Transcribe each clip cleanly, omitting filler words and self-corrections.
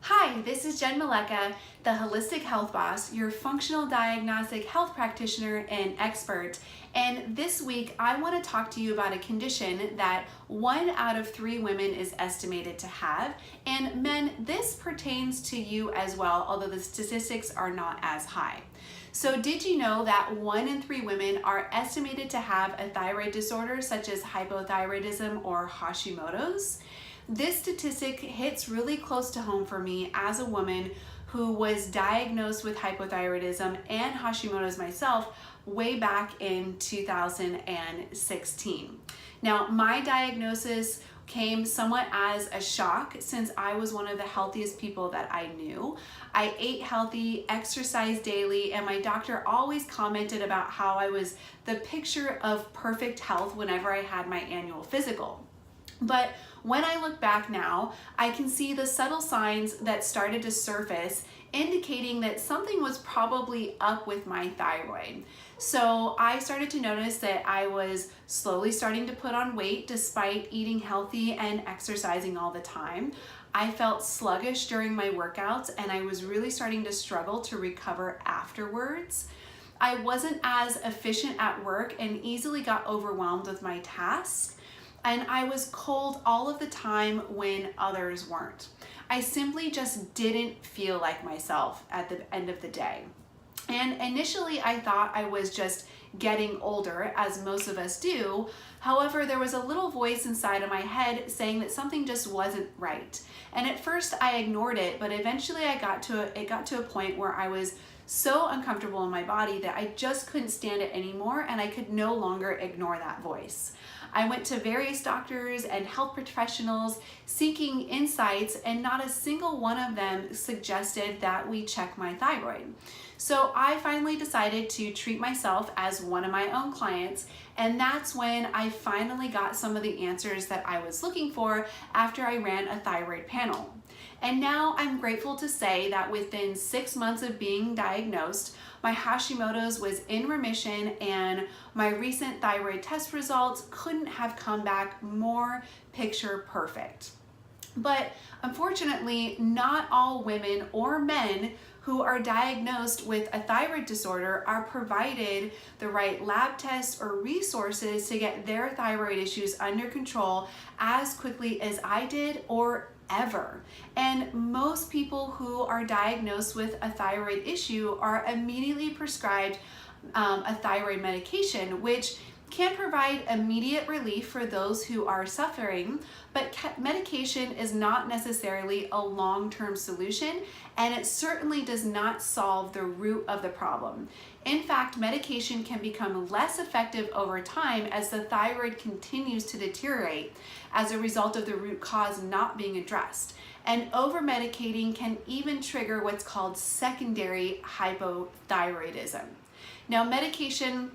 Hi, this is Jen, the Holistic Health Boss, your functional diagnostic health practitioner and expert. And this week, I want to talk to you about a condition that 1 out of 3 women is estimated to have. And men, this pertains to you as well, although the statistics are not as high. So did you know that 1 in 3 women are estimated to have a thyroid disorder such as hypothyroidism or Hashimoto's? This statistic hits really close to home for me as a woman who was diagnosed with hypothyroidism and Hashimoto's myself way back in 2016. Now, my diagnosis came somewhat as a shock since I was one of the healthiest people that I knew. I ate healthy, exercised daily, and my doctor always commented about how I was the picture of perfect health whenever I had my annual physical. But when I look back now, I can see the subtle signs that started to surface indicating that something was probably up with my thyroid. So I started to notice that I was slowly starting to put on weight despite eating healthy and exercising all the time. I felt sluggish during my workouts and I was really starting to struggle to recover afterwards. I wasn't as efficient at work and easily got overwhelmed with my tasks. And I was cold all of the time when others weren't. I simply just didn't feel like myself at the end of the day. And initially I thought I was just getting older, as most of us do. However, there was a little voice inside of my head saying that something just wasn't right. And at first I ignored it, but eventually it got to a point where I was so uncomfortable in my body that I just couldn't stand it anymore and I could no longer ignore that voice. I went to various doctors and health professionals seeking insights, and not a single one of them suggested that we check my thyroid. So I finally decided to treat myself as one of my own clients, and that's when I finally got some of the answers that I was looking for after I ran a thyroid panel. And now I'm grateful to say that within 6 months of being diagnosed, my Hashimoto's was in remission and my recent thyroid test results couldn't have come back more picture perfect. But unfortunately, not all women or men who are diagnosed with a thyroid disorder are provided the right lab tests or resources to get their thyroid issues under control as quickly as I did or ever. And most people who are diagnosed with a thyroid issue are immediately prescribed a thyroid medication, which can provide immediate relief for those who are suffering, but medication is not necessarily a long-term solution, and it certainly does not solve the root of the problem. In fact, medication can become less effective over time as the thyroid continues to deteriorate as a result of the root cause not being addressed. And over-medicating can even trigger what's called secondary hypothyroidism. Now, medication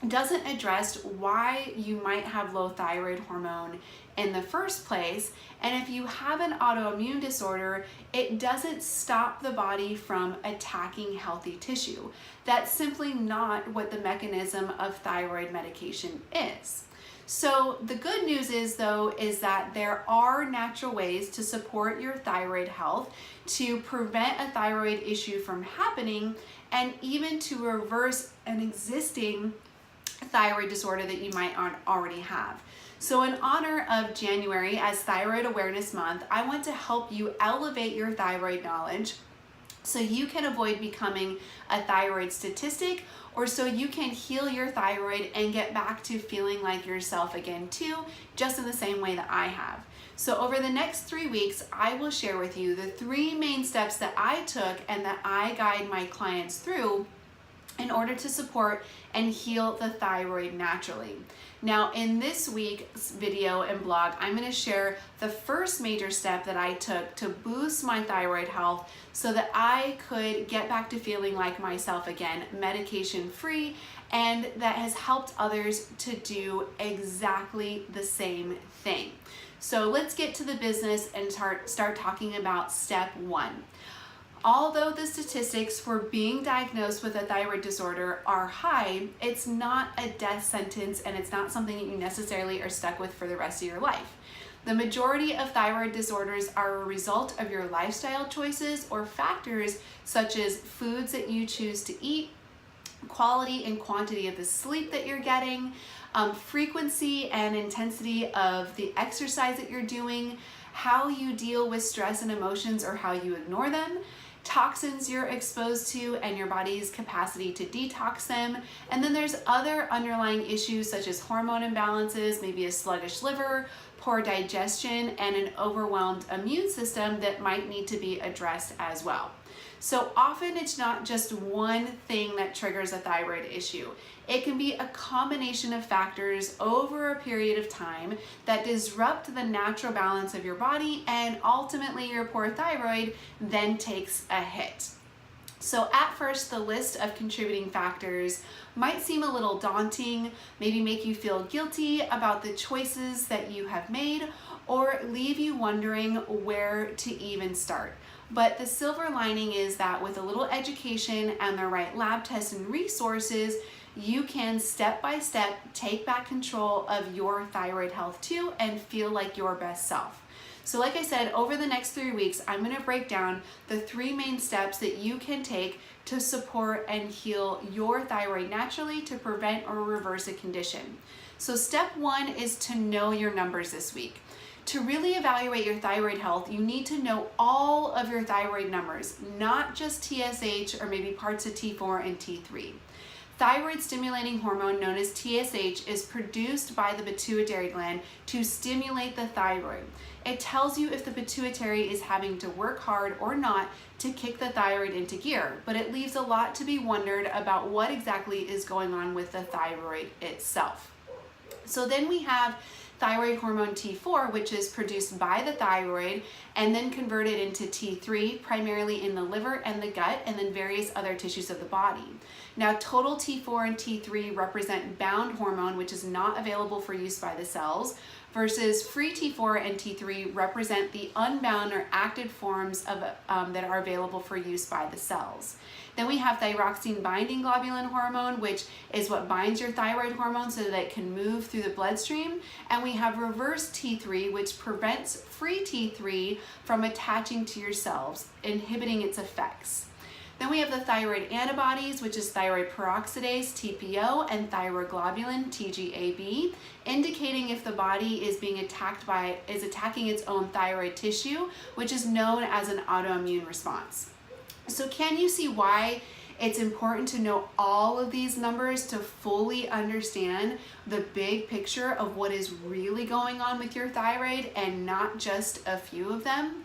doesn't address why you might have low thyroid hormone in the first place, and if you have an autoimmune disorder, it doesn't stop the body from attacking healthy tissue. That's simply not what the mechanism of thyroid medication is. So the good news is that there are natural ways to support your thyroid health, to prevent a thyroid issue from happening, and even to reverse an existing thyroid disorder that you might already have. So in honor of January as Thyroid Awareness Month, I want to help you elevate your thyroid knowledge so you can avoid becoming a thyroid statistic, or so you can heal your thyroid and get back to feeling like yourself again too, just in the same way that I have. So over the next 3 weeks, I will share with you the 3 main steps that I took and that I guide my clients through in order to support and heal the thyroid naturally. Now, in this week's video and blog, I'm going to share the first major step that I took to boost my thyroid health so that I could get back to feeling like myself again, medication free, and that has helped others to do exactly the same thing. So let's get to the business and start talking about step 1. Although the statistics for being diagnosed with a thyroid disorder are high, it's not a death sentence and it's not something that you necessarily are stuck with for the rest of your life. The majority of thyroid disorders are a result of your lifestyle choices or factors such as foods that you choose to eat, quality and quantity of the sleep that you're getting, frequency and intensity of the exercise that you're doing, how you deal with stress and emotions or how you ignore them, toxins you're exposed to and your body's capacity to detox them. And then there's other underlying issues such as hormone imbalances, maybe a sluggish liver, poor digestion, and an overwhelmed immune system that might need to be addressed as well. So often it's not just one thing that triggers a thyroid issue. It can be a combination of factors over a period of time that disrupt the natural balance of your body, and ultimately your poor thyroid then takes a hit. So at first, the list of contributing factors might seem a little daunting, maybe make you feel guilty about the choices that you have made, or leave you wondering where to even start. But the silver lining is that with a little education and the right lab tests and resources, you can step by step take back control of your thyroid health too and feel like your best self. So like I said, over the next 3 weeks, I'm going to break down the 3 main steps that you can take to support and heal your thyroid naturally to prevent or reverse a condition. So step 1 is to know your numbers this week. To really evaluate your thyroid health, you need to know all of your thyroid numbers, not just TSH or maybe parts of T4 and T3. Thyroid stimulating hormone known as TSH is produced by the pituitary gland to stimulate the thyroid. It tells you if the pituitary is having to work hard or not to kick the thyroid into gear, but it leaves a lot to be wondered about what exactly is going on with the thyroid itself. So then we have thyroid hormone T4, which is produced by the thyroid and then converted into T3, primarily in the liver and the gut, and then various other tissues of the body. Now, total T4 and T3 represent bound hormone, which is not available for use by the cells, versus free T4 and T3 represent the unbound or active forms of that are available for use by the cells. Then we have thyroxine binding globulin hormone, which is what binds your thyroid hormone so that it can move through the bloodstream. And we have reverse T3, which prevents free T3 from attaching to your cells, inhibiting its effects. Then we have the thyroid antibodies, which is thyroid peroxidase, TPO, and thyroglobulin, TGAB, indicating if the body is attacking its own thyroid tissue, which is known as an autoimmune response. So can you see why it's important to know all of these numbers to fully understand the big picture of what is really going on with your thyroid and not just a few of them?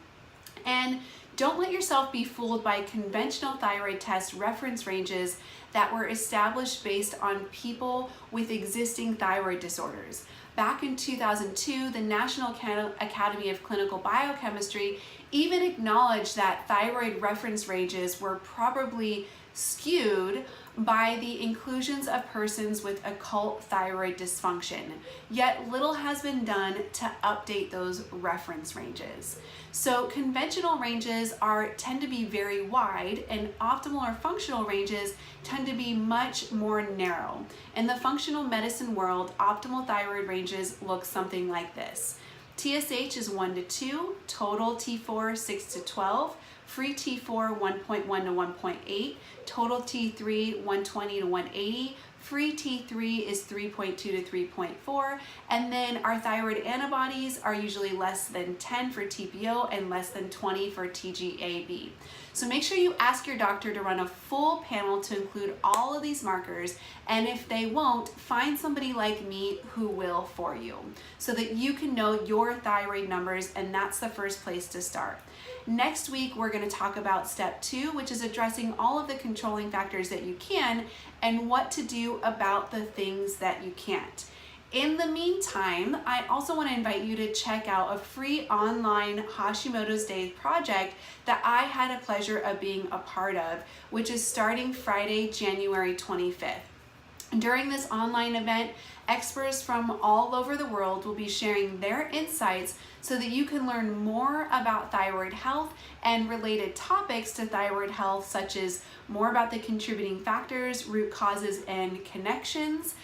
And don't let yourself be fooled by conventional thyroid test reference ranges that were established based on people with existing thyroid disorders. Back in 2002, the National Academy of Clinical Biochemistry even acknowledged that thyroid reference ranges were probably skewed by the inclusions of persons with occult thyroid dysfunction. Yet little has been done to update those reference ranges. So conventional ranges tend to be very wide, and optimal or functional ranges tend to be much more narrow. In the functional medicine world, optimal thyroid ranges look something like this. TSH is 1 to 2, total T4 6 to 12, free T4 1.1 to 1.8, total T3 120 to 180, free T3 is 3.2 to 3.4, and then our thyroid antibodies are usually less than 10 for TPO and less than 20 for TGAB. So make sure you ask your doctor to run a full panel to include all of these markers, and if they won't, find somebody like me who will for you so that you can know your thyroid numbers, and that's the first place to start. Next week, we're going to talk about step 2, which is addressing all of the controlling factors that you can and what to do about the things that you can't. In the meantime, I also want to invite you to check out a free online Hashimoto's Day project that I had a pleasure of being a part of, which is starting Friday, January 25th. During this online event, experts from all over the world will be sharing their insights so that you can learn more about thyroid health and related topics to thyroid health, such as more about the contributing factors, root causes, and connections,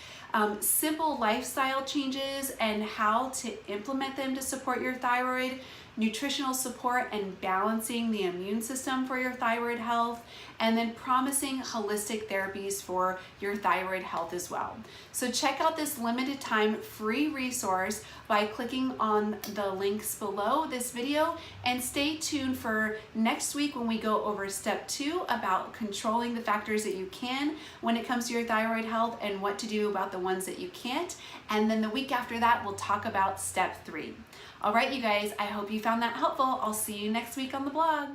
simple lifestyle changes and how to implement them to support your thyroid, nutritional support and balancing the immune system for your thyroid health, and then promising holistic therapies for your thyroid health as well. So check out this limited time free resource by clicking on the links below this video, and stay tuned for next week when we go over step 2 about controlling the factors that you can when it comes to your thyroid health and what to do about the ones that you can't. And then the week after that, we'll talk about step 3. All right, you guys, I hope you found that helpful. I'll see you next week on the blog.